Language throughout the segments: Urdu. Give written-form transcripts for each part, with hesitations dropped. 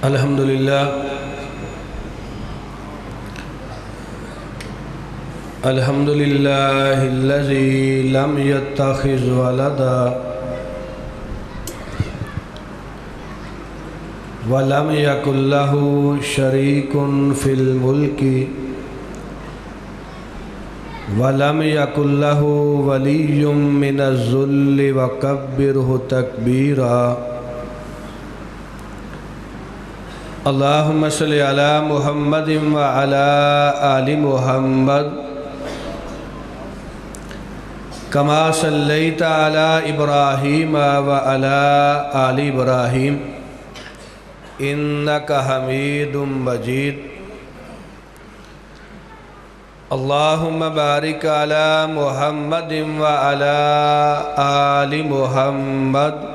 الحمد للہ الحمد للہ الذی لم یتخذ ولدا ولم یکن لہ شریک فی الملک ولم یکن لہ ولی من الذل وکبرہ تکبیرا اللہم صلی علی محمد وعلی آل محمد کما صلیت علی ابراہیم وعلی آل ابراہیم انک حمید مجید اللہم بارک علی محمد وعلی آل محمد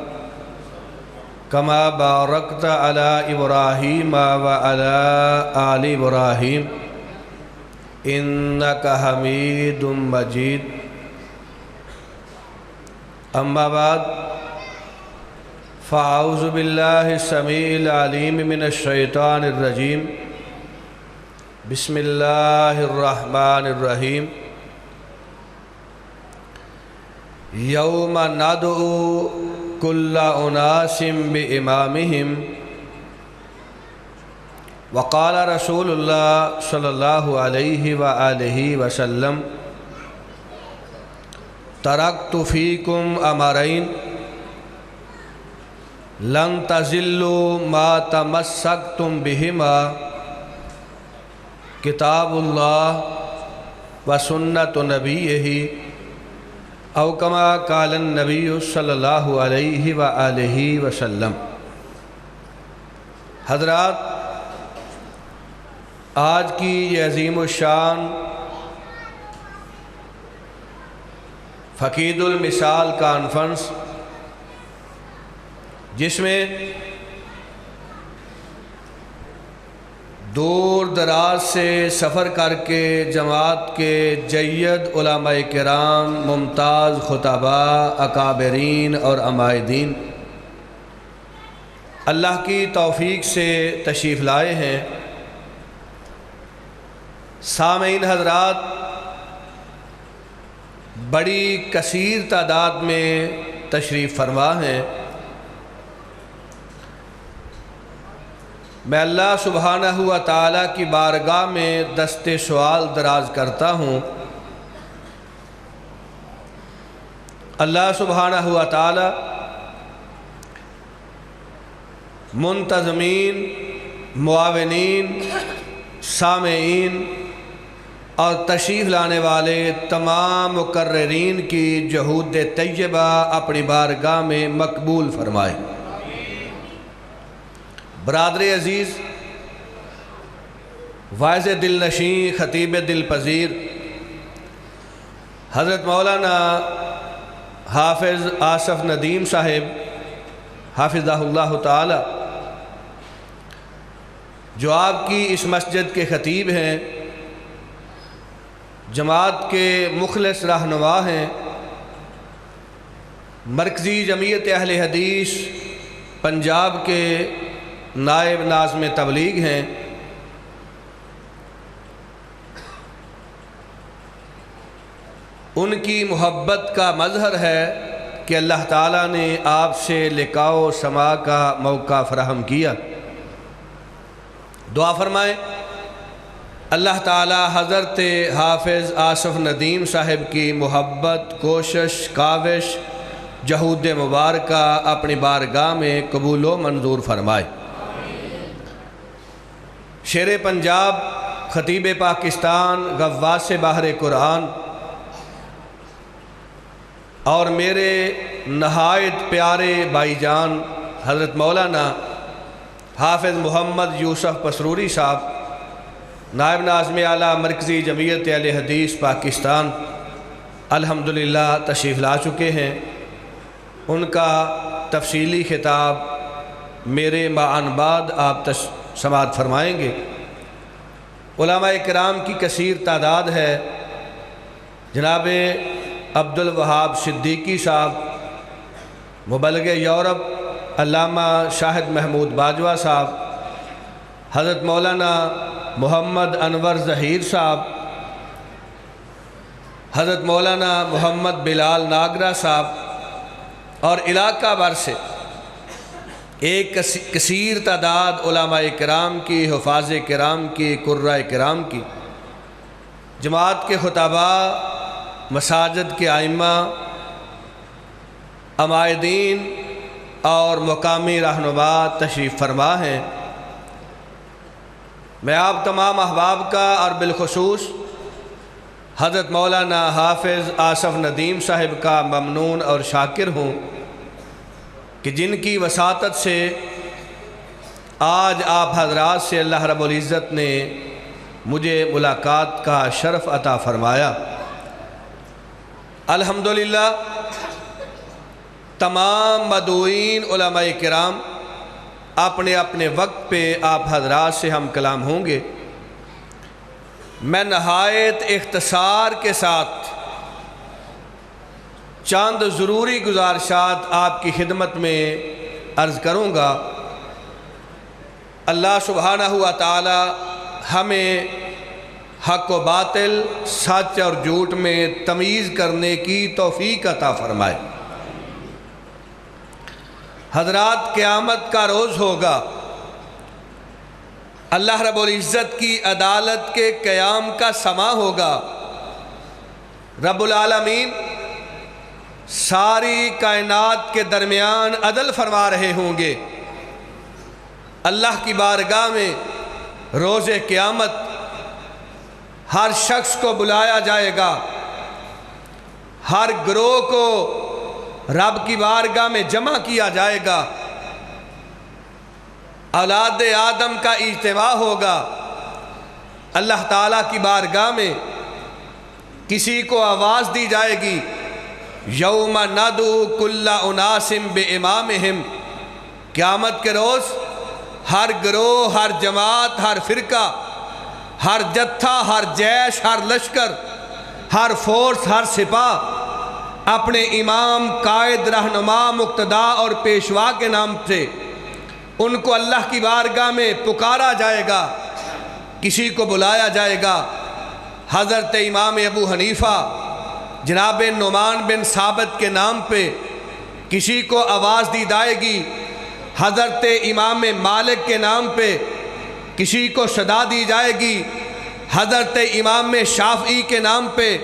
کما بارکت علی ابراہیم وعلی آل ابراہیم انک حمید مجید اما بعد فاعوذ باللہ السمیع العلیم من الشیطان الرجیم بسم اللہ الرحمن الرحیم یوم ندعو کل اناس بامامہم وقال رسول اللہ صلی اللہ علیہ وآلہ وسلم ترکت فیکم امرین لن تضلوا ما تمسکتم بہما کتاب اللہ وسنت نبیہ او کما قال النبی صلی اللہ علیہ وآلہ وسلم۔ حضرات، آج کی یہ عظیم الشان فقید المثال کانفرنس، جس میں دور دراز سے سفر کر کے جماعت کے جید علماء کرام، ممتاز خطباء، اکابرین اور عمائدین اللہ کی توفیق سے تشریف لائے ہیں۔ سامعین حضرات، بڑی کثیر تعداد میں تشریف فرما ہیں۔ میں اللہ سبحانہ و تعالیٰ کی بارگاہ میں دست سوال دراز کرتا ہوں۔ اللہ سبحانہ و تعالیٰ منتظمین، معاونین، سامعین اور تشریف لانے والے تمام مقررین کی جہود طیبہ اپنی بارگاہ میں مقبول فرمائے۔ برادر عزیز، واعظ دل نشین، خطیب دل پذیر حضرت مولانا حافظ آصف ندیم صاحب حافظہ اللہ تعالی، جو آپ کی اس مسجد کے خطیب ہیں، جماعت کے مخلص رہنما ہیں، مرکزی جمعیت اہل حدیث پنجاب کے نائب ناظم تبلیغ ہیں، ان کی محبت کا مظہر ہے کہ اللہ تعالیٰ نے آپ سے لقاء و سماع کا موقع فراہم کیا۔ دعا فرمائیں اللہ تعالیٰ حضرت حافظ آصف ندیم صاحب کی محبت، کوشش، کاوش، جہود مبارکہ اپنی بارگاہ میں قبول و منظور فرمائے۔ شیر پنجاب، خطیب پاکستان، غواص بحر قرآن اور میرے نہایت پیارے بھائی جان حضرت مولانا حافظ محمد یوسف پسروری صاحب، نائب ناظم اعلیٰ مرکزی جمعیت اہل حدیث پاکستان، الحمدللہ تشریف لا چکے ہیں۔ ان کا تفصیلی خطاب میرے معاً بعد آپ سماعت فرمائیں گے۔ علماء کرام کی کثیر تعداد ہے۔ جناب عبدالوہاب صدیقی صاحب، مبلغ یورپ علامہ شاہد محمود باجوہ صاحب، حضرت مولانا محمد انور ظہیر صاحب، حضرت مولانا محمد بلال ناگرہ صاحب اور علاقہ بھر سے ایک کثیر تعداد علماء کرام کی، حفاظ کرام کی، قراء کرام کی، جماعت کے خطباء، مساجد کے ائمہ، عمائدین اور مقامی رہنما تشریف فرما ہیں۔ میں آپ تمام احباب کا اور بالخصوص حضرت مولانا حافظ آصف ندیم صاحب کا ممنون اور شاکر ہوں کہ جن کی وساطت سے آج آپ حضرات سے اللہ رب العزت نے مجھے ملاقات کا شرف عطا فرمایا۔ الحمدللہ تمام مدعوین علماء کرام اپنے اپنے وقت پہ آپ حضرات سے ہم کلام ہوں گے۔ میں نہایت اختصار کے ساتھ چند ضروری گزارشات آپ کی خدمت میں عرض کروں گا۔ اللہ سبحانہ و تعالی ہمیں حق و باطل، سچ اور جھوٹ میں تمیز کرنے کی توفیق عطا فرمائے۔ حضرات، قیامت کا روز ہوگا، اللہ رب العزت کی عدالت کے قیام کا سماں ہوگا۔ رب العالمین ساری کائنات کے درمیان عدل فرما رہے ہوں گے۔ اللہ کی بارگاہ میں روز قیامت ہر شخص کو بلایا جائے گا، ہر گروہ کو رب کی بارگاہ میں جمع کیا جائے گا، اولاد آدم کا اجتماع ہوگا۔ اللہ تعالیٰ کی بارگاہ میں کسی کو آواز دی جائے گی، یوم ندعو کل اناس بامامہم۔ قیامت کے روز ہر گروہ، ہر جماعت، ہر فرقہ، ہر جتھا، ہر جیش، ہر لشکر، ہر فورس، ہر سپاہ اپنے امام، قائد، رہنما، مقتدا اور پیشوا کے نام سے ان کو اللہ کی بارگاہ میں پکارا جائے گا، کسی کو بلایا جائے گا۔ حضرت امام ابو حنیفہ جناب نعمان بن ثابت کے نام پہ کسی کو آواز دی جائے گی، حضرت امام مالک کے نام پہ کسی کو صدا دی جائے گی، حضرت امام شافعی کے نام پہ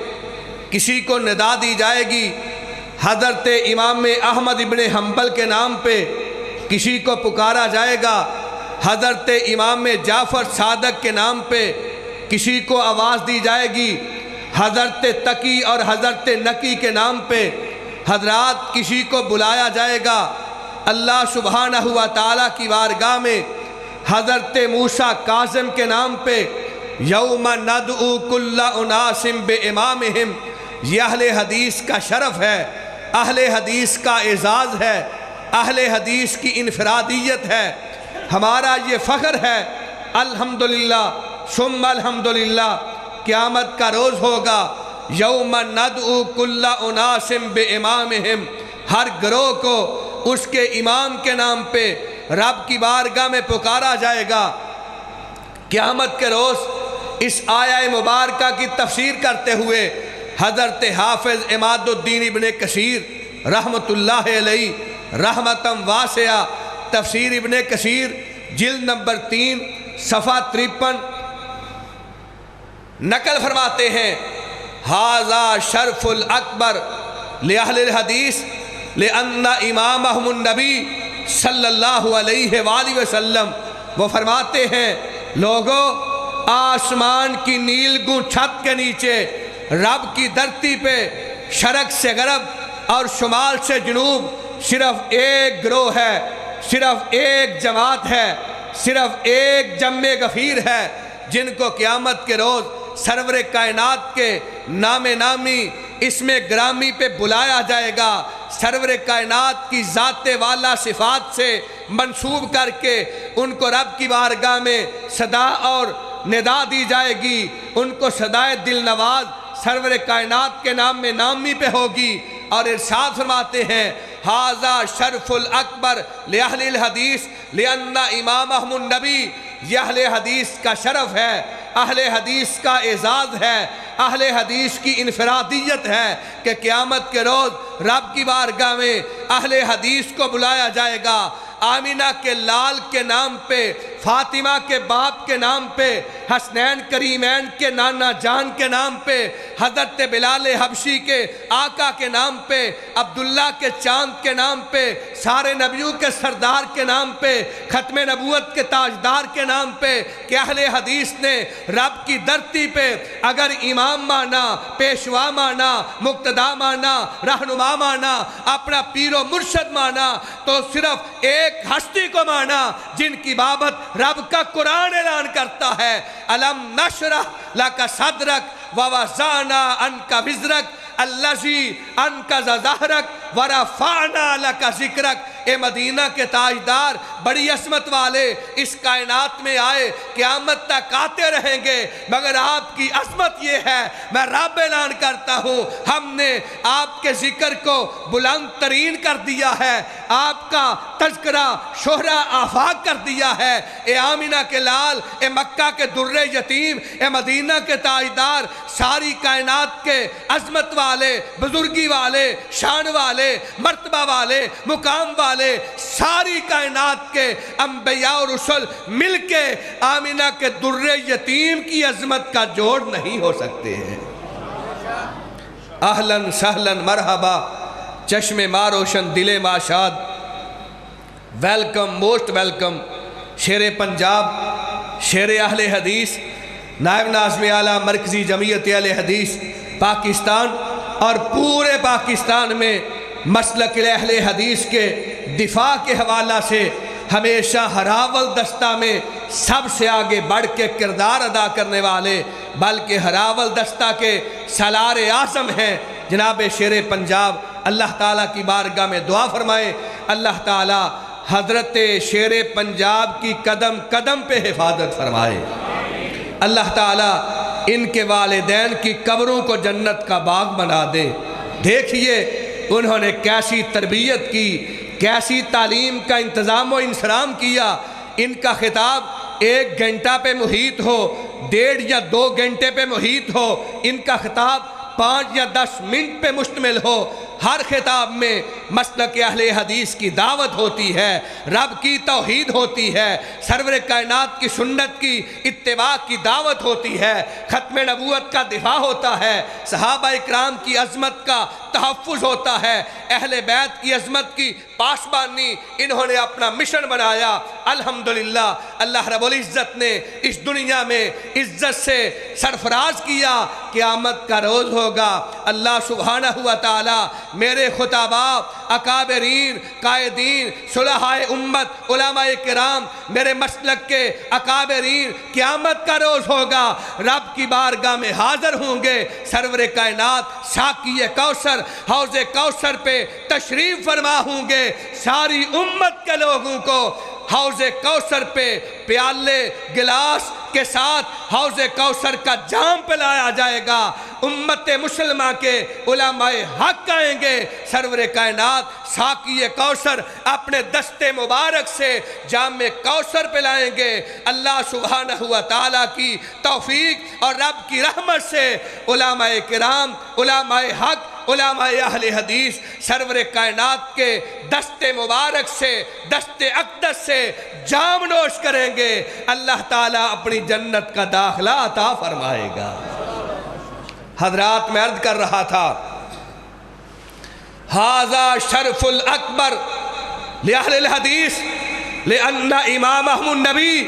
کسی کو ندا دی جائے گی، حضرت امام احمد ابن حنبل کے نام پہ کسی کو پکارا جائے گا، حضرت امام جعفر صادق کے نام پہ کسی کو آواز دی جائے گی، حضرت تقی اور حضرت نقی کے نام پہ حضرات کسی کو بلایا جائے گا۔ اللہ سبحانہ و تعالیٰ کی بارگاہ میں حضرت موسیٰ کاظم کے نام پہ یوم ندعو کل اناس بامامہم، یہ اہل حدیث کا شرف ہے، اہل حدیث کا اعزاز ہے، اہل حدیث کی انفرادیت ہے، ہمارا یہ فخر ہے۔ الحمدللہ ثم الحمدللہ قیامت کا روز ہوگا، یوم ندعو کل اناس بامامہم، ہر گروہ کو اس کے امام کے نام پہ رب کی بارگاہ میں پکارا جائے گا۔ قیامت کے روز اس آیہ مبارکہ کی تفسیر کرتے ہوئے حضرت حافظ عماد الدین ابن کثیر رحمت اللہ علیہ رحمتاً واسعہ، تفسیر ابن کثیر جلد نمبر 3 صفحہ 53 نقل فرماتے ہیں، ھذا شرف الاکبر لأہل الحدیث لأن امامہم النبی صلی اللہ علیہ وآلہ وسلم۔ وہ فرماتے ہیں، لوگوں، آسمان کی نیلگوں چھت کے نیچے، رب کی دھرتی پہ، شرق سے غرب اور شمال سے جنوب صرف ایک گروہ ہے، صرف ایک جماعت ہے، صرف ایک جمع غفیر ہے، جن کو قیامت کے روز سرور کائنات کے نام نامی اسم گرامی پہ بلایا جائے گا، سرور کائنات کی ذات والا صفات سے منسوب کر کے ان کو رب کی بارگاہ میں صدا اور ندا دی جائے گی، ان کو صدائے دل نواز سرور کائنات کے نام میں نامی پہ ہوگی، اور ارشاد فرماتے ہیں، ھذا شرف الاکبر لأہل الحدیث لأن امامہم النبی یہ اہل حدیث کا شرف ہے، اہل حدیث کا اعزاز ہے، اہل حدیث کی انفرادیت ہے کہ قیامت کے روز رب کی بارگاہ میں اہل حدیث کو بلایا جائے گا۔ آمینہ کے لال کے نام پہ، فاطمہ کے باپ کے نام پہ، حسنین کریمین کے نانا جان کے نام پہ، حضرت بلال حبشی کے آقا کے نام پہ، عبداللہ کے چاند کے نام پہ، سارے نبیوں کے سردار کے نام پہ، ختم نبوت کے تاجدار کے نام پہ، کہ اہل حدیث نے رب کی دھرتی پہ اگر امام مانا، پیشوا مانا، مقتدا مانا، رہنما مانا، اپنا پیر و مرشد مانا، تو صرف ایک ہستی کو مانا جن کی بابت رب کا قرآن اعلان کرتا ہے، الم نشرح لک صدرک ووضعنا عنک وزرک الذی انقض ظہرک ورفعنا لک ذکرک۔ اے مدینہ کے تاجدار، بڑی عظمت والے، اس کائنات میں آئے، قیامت تک آتے رہیں گے، مگر آپ کی عظمت یہ ہے، میں رب اعلان کرتا ہوں، ہم نے آپ کے ذکر کو بلند ترین کر دیا ہے، آپ کا تذکرہ شہرہ آفاق کر دیا ہے۔ اے آمینہ کے لال، اے مکہ کے در یتیم، اے مدینہ کے تاجدار، ساری کائنات کے عظمت والے، بزرگی والے، شان والے، مرتبہ والے، مقام والے، ساری کائنات کے انبیاء اور رسل مل کے آمینہ کے در یتیم کی عظمت کا جوڑ نہیں ہو سکتے ہیں۔ اہلاً سہلاً مرحبا، چشم ما روشن دل ما شاد، ویلکم موسٹ ویلکم، شیر پنجاب، شیر اہل حدیث، نائب ناظم اعلیٰ مرکزی جمعیت اہل حدیث پاکستان، اور پورے پاکستان میں مسلک اہل حدیث کے دفاع کے حوالہ سے ہمیشہ ہراول دستہ میں سب سے آگے بڑھ کے کردار ادا کرنے والے، بلکہ ہراول دستہ کے سالار اعظم ہیں جناب شیر پنجاب۔ اللہ تعالیٰ کی بارگاہ میں دعا فرمائے، اللہ تعالیٰ حضرت شیر پنجاب کی قدم قدم پہ حفاظت فرمائے، اللہ تعالیٰ ان کے والدین کی قبروں کو جنت کا باغ بنا دے۔ دیکھیے انہوں نے کیسی تربیت کی، کیسی تعلیم کا انتظام و انصرام کیا۔ ان کا خطاب 1 گھنٹہ پہ محیط ہو، 1.5 یا 2 گھنٹے پہ محیط ہو، ان کا خطاب 5 یا 10 منٹ پہ مشتمل ہو، ہر خطاب میں مسلک اہل حدیث کی دعوت ہوتی ہے، رب کی توحید ہوتی ہے، سرور کائنات کی سنت کی اتباع کی دعوت ہوتی ہے، ختم نبوت کا دفاع ہوتا ہے، صحابہ اکرام کی عظمت کا تحفظ ہوتا ہے، اہل بیت کی عظمت کی پاسبانی انہوں نے اپنا مشن بنایا۔ الحمدللہ اللہ رب العزت نے اس دنیا میں عزت سے سرفراز کیا، قیامت کا روز ہوگا، اللہ سبحانہ و تعالی میرے خطباء، اکابرین، قائدین، صلحاء امت، علماء کرام، میرے مسلک کے اکابرین، قیامت کا روز ہوگا، رب کی بارگاہ میں حاضر ہوں گے، سرور کائنات ساقی کوثر حوض کوثر پہ تشریف فرما ہوں گے، ساری امت کے لوگوں کو حوض کوثر پہ پیالے گلاس کے ساتھ حوض کوثر کا جام پلایا جائے گا، امت مسلمہ کے علماء حق آئیں گے، سرور کائنات ساقی کوثر اپنے دست مبارک سے جام کوثر پلائیں گے۔ اللہ سبحانہ و تعالیٰ کی توفیق اور رب کی رحمت سے علماء کرام، علماء حق، علماء اہل حدیث سرور کائنات کے دست مبارک سے، دست اقدس سے جام نوش کریں گے، اللہ تعالیٰ اپنی جنت کا داخلہ عطا فرمائے گا۔ حضرات میں عرض کر رہا تھا، ھذا شرف الاکبر لأہل الحدیث لأن امامہم النبی،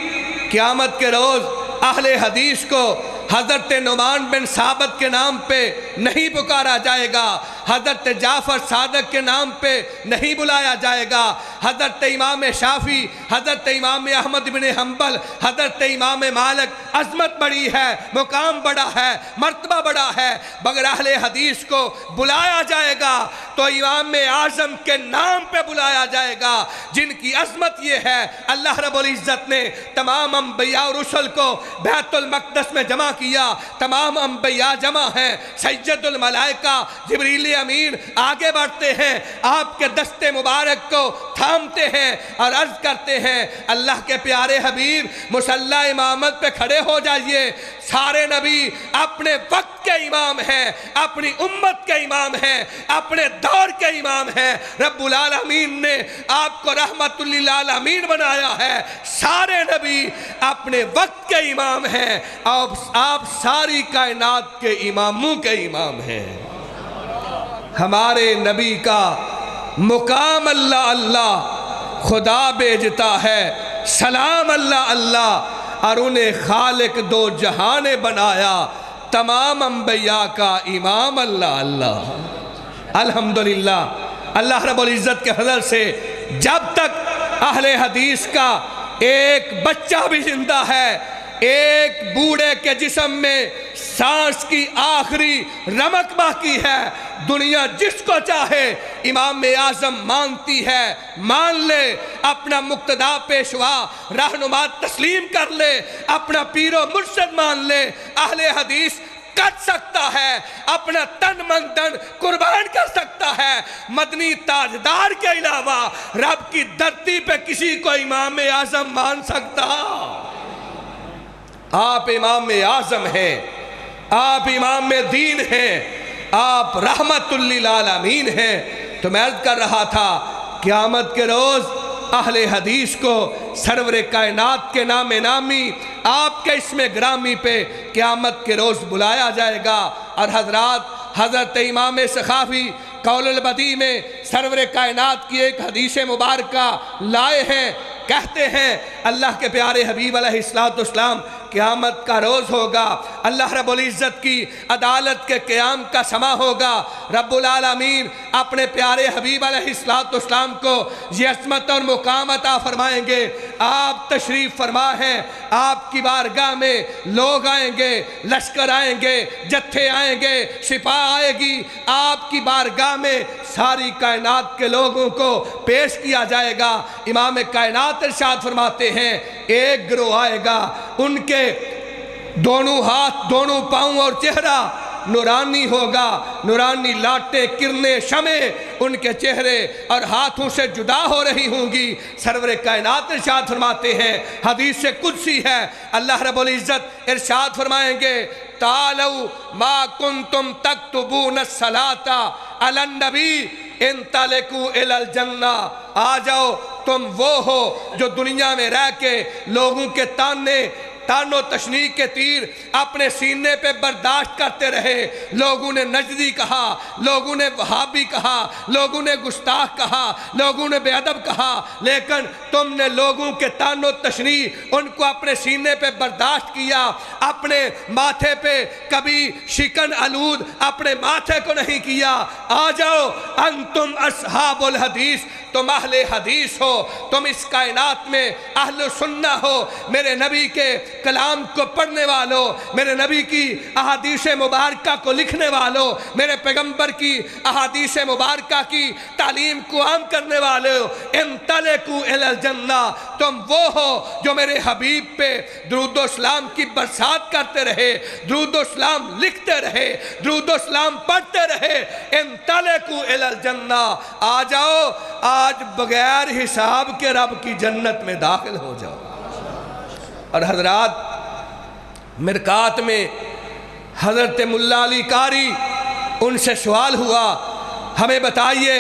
قیامت کے روز اہل حدیث کو حضرت نعمان بن ثابت کے نام پہ نہیں پکارا جائے گا، حضرت جعفر صادق کے نام پہ نہیں بلایا جائے گا، حضرت امام شافعی، حضرت امام احمد بن حنبل، حضرت امام مالک، عظمت بڑی ہے، مقام بڑا ہے، مرتبہ بڑا ہے، مگر اہل حدیث کو بلایا جائے گا تو امام اعظم کے نام پہ بلایا جائے گا، جن کی عظمت یہ ہے، اللہ رب العزت نے تمام انبیاء اور رسل کو بیت المقدس میں جمع کیا، تمام انبیاء جمع ہیں، سید الملائکہ جبریل امین آگے بڑھتے ہیں، آپ کے دستے مبارک کو تھامتے ہیں اور عرض کرتے ہیں اللہ کے پیارے حبیب مصلی امامت پہ کھڑے ہو جائیے۔ سارے نبی اپنے وقت کے امام ہیں، اپنی امت کے امام ہیں، اپنے دور کے امام ہیں۔ رب العالمین نے آپ کو رحمت للعالمین بنایا ہے۔ سارے نبی اپنے وقت کے امام ہیں، آپ ساری کائنات کے اماموں کے امام ہیں۔ ہمارے نبی کا مقام اللہ اللہ خدا بھیجتا ہے، سلام اللہ اللہ، اور انہیں خالق دو جہاں نے بنایا، تمام انبیاء کا امام اللہ اللہ۔ الحمدللہ اللہ رب العزت کے فضل سے جب تک اہل حدیث کا ایک بچہ بھی زندہ ہے، ایک بوڑھے کے جسم میں سانس کی آخری رمق باقی ہے، دنیا جس کو چاہے امام اعظم مانتی ہے، مان لے، اپنا مقتدا پیشوا رہنما تسلیم کر لے، اپنا پیر و مرشد مان لے۔ اہل حدیث کر سکتا ہے، اپنا تن من دن قربان کر سکتا ہے، مدنی تاجدار کے علاوہ رب کی دھرتی پہ کسی کو امام اعظم مان سکتا؟ آپ امام اعظم ہیں، آپ امام دین ہیں، آپ رحمت للعالمین ہیں۔ تو میں عرض کر رہا تھا قیامت کے روز اہل حدیث کو سرور کائنات کے نام نامی آپ کے اسم گرامی پہ قیامت کے روز بلایا جائے گا، اور حضرت امام سخاوی قول البدی میں سرور کائنات کی ایک حدیث مبارکہ لائے ہیں، کہتے ہیں اللہ کے پیارے حبیب علیہ السلام قیامت کا روز ہوگا، اللہ رب العزت کی عدالت کے قیام کا سما ہوگا، رب العالمین اپنے پیارے حبیب علیہ السلام کو یہ عظمت اور مقام عطا فرمائیں گے۔ آپ تشریف فرما ہیں، آپ کی بارگاہ میں لوگ آئیں گے، لشکر آئیں گے، جتھے آئیں گے، سپاہ آئے گی، آپ کی بارگاہ میں ساری کائنات کے لوگوں کو پیش کیا جائے گا۔ امام کائنات ارشاد فرماتے ہیں ایک گروہ آئے گا، ان کے دونوں ہاتھ، دونوں پاؤں اور چہرہ نورانی ہوگا، نورانی لاٹیں، کرنیں، شمیں ان کے چہرے اور ہاتھوں سے جدا ہو رہی ہوں گی۔ سرور کائنات ارشاد فرماتے ہیں، حدیث قدسی ہے، اللہ رب العزت ارشاد فرمائیں گے تعالوا ما کنتم تکتبون الصلاۃ علی النبی انطلقوا الی الجنہ، آ جاؤ تم وہ ہو جو دنیا میں رہ کے لوگوں کے تان و تشنیع کے تیر اپنے سینے پہ برداشت کرتے رہے۔ لوگوں نے نجدی کہا، لوگوں نے وہابی کہا، لوگوں نے گستاخ کہا، لوگوں نے بے ادب کہا، لیکن تم نے لوگوں کے تان و تشنیع ان کو اپنے سینے پہ برداشت کیا، اپنے ماتھے پہ کبھی شکن آلود اپنے ماتھے کو نہیں کیا۔ آ جاؤ انتم اصحاب الحدیث، تم اہل حدیث ہو، تم اس کائنات میں اہل سنہ ہو، میرے نبی کے کلام کو پڑھنے والوں، میرے نبی کی احادیث مبارکہ کو لکھنے والوں، میرے پیغمبر کی احادیث مبارکہ کی تعلیم کو عام کرنے والوں، انطلقوا الی الجنہ، تم وہ ہو جو میرے حبیب پہ درود و سلام کی برسات کرتے رہے، درود و سلام لکھتے رہے، درود و سلام پڑھتے رہے۔ انطلقوا الی الجنہ، آ جاؤ آج بغیر حساب کے رب کی جنت میں داخل ہو جاؤ۔ اور حضرات مرکات میں حضرت ملا علی قاری ان سے سوال ہوا، ہمیں بتائیے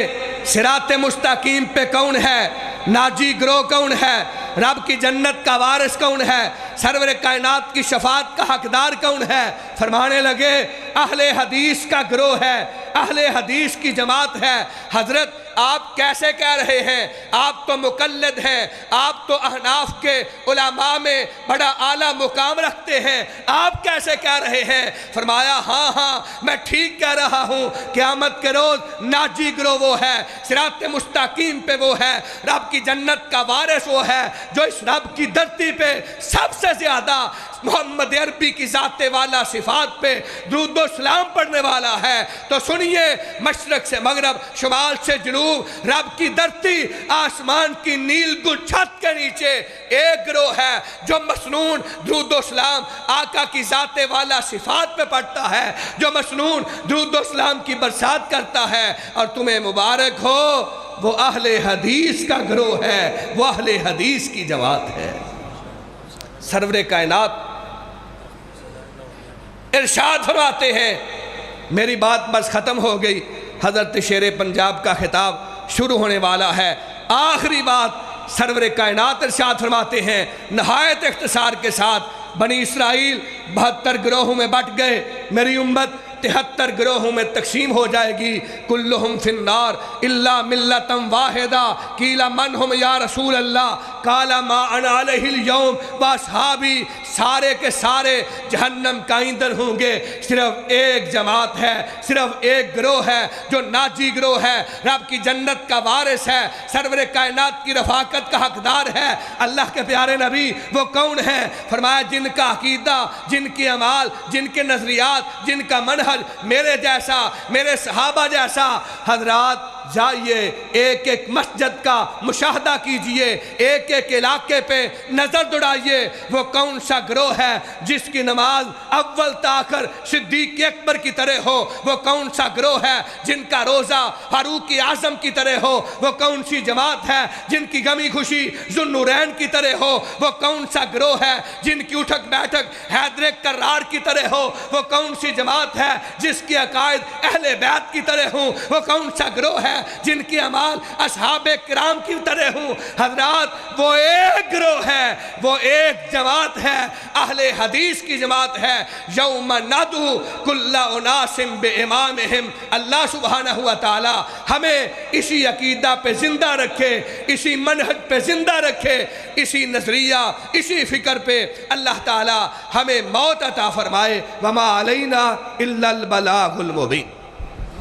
صراط مستقیم پہ کون ہے، ناجی گروہ کون ہے، رب کی جنت کا وارث کون ہے، سرور کائنات کی شفاعت کا حقدار کون ہے؟ فرمانے لگے اہل حدیث کا گروہ ہے، اہل حدیث کی جماعت ہے۔ حضرت آپ کیسے کہہ رہے ہیں؟ آپ تو مقلد ہیں، آپ تو احناف کے علماء میں بڑا اعلیٰ مقام رکھتے ہیں، آپ کیسے کہہ رہے ہیں؟ فرمایا ہاں میں ٹھیک کہہ رہا ہوں، قیامت کے روز ناجی گروہ وہ ہے، صراط مستقیم پہ وہ ہے، رب کی جنت کا وارث وہ ہے جو اس رب کی دھرتی پہ سب سے زیادہ محمد عربی کی ذات والا صفات پہ درود و سلام پڑھنے والا ہے۔ تو سنیے، مشرق سے مغرب، شمال سے جنوب، محبوب رب کی دھرتی آسمان کی نیل گل چھت کے نیچے ایک گروہ ہے جو مسنون درود و سلام آقا کی ذات والا صفات پہ پڑھتا ہے، جو مسنون درود و سلام کی برسات کرتا ہے، اور تمہیں مبارک ہو وہ اہل حدیث کا گروہ ہے، وہ اہل حدیث کی جماعت ہے۔ سرور کائنات ارشاد فرماتے ہیں، میری بات بس ختم ہو گئی، حضرت شیر پنجاب کا خطاب شروع ہونے والا ہے۔ آخری بات سرور کائنات ارشاد فرماتے ہیں نہایت اختصار کے ساتھ، بنی اسرائیل 72 گروہوں میں بٹ گئے، میری امت 73 گروہوں میں تقسیم ہو جائے گی۔ کلہم فی النار الا ملتم واحدہ قیل من ہم یا رسول اللہ قال ما انا علیہ اليوم واصحابی، سارے کے سارے جہنم کا ایندھن ہوں گے، صرف ایک جماعت ہے، صرف ایک گروہ ہے جو ناجی گروہ ہے، رب کی جنت کا وارث ہے، سرور کائنات کی رفاقت کا حقدار ہے۔ اللہ کے پیارے نبی وہ کون ہیں؟ فرمایا جن کا عقیدہ، جن کی اعمال، جن کے نظریات، جن کا منہج میرے جیسا، میرے صحابہ جیسا۔ حضرات جائیے ایک ایک مسجد کا مشاہدہ کیجئے، ایک ایک علاقے پہ نظر دوڑائیے، وہ کون سا گروہ ہے جس کی نماز اول تاخر صدیق اکبر کی طرح ہو، وہ کون سا گروہ ہے جن کا روزہ فاروق اعظم کی طرح ہو، وہ کون سی جماعت ہے جن کی غمی خوشی ذوالنورین کی طرح ہو، وہ کون سا گروہ ہے جن کی اٹھک بیٹھک حیدر کرار کی طرح ہو، وہ کون سی جماعت ہے جس کی عقائد اہل بیت کی طرح ہوں، وہ کون سا گروہ ہے جن کی اعمال اصحاب کرام کی طرح ہوں۔ حضرات وہ ایک گروہ ہے، وہ ایک جماعت ہے، اہل حدیث کی جماعت ہے۔ یوم ندعو کل اناس بامامہم، اللہ سبحانہ وتعالی ہمیں اسی عقیدہ پہ زندہ رکھے، اسی منہج پہ زندہ رکھے، اسی نظریہ، اسی فکر پہ اللہ تعالی ہمیں موت عطا فرمائے۔ وما علینا الا البلاغ المبین۔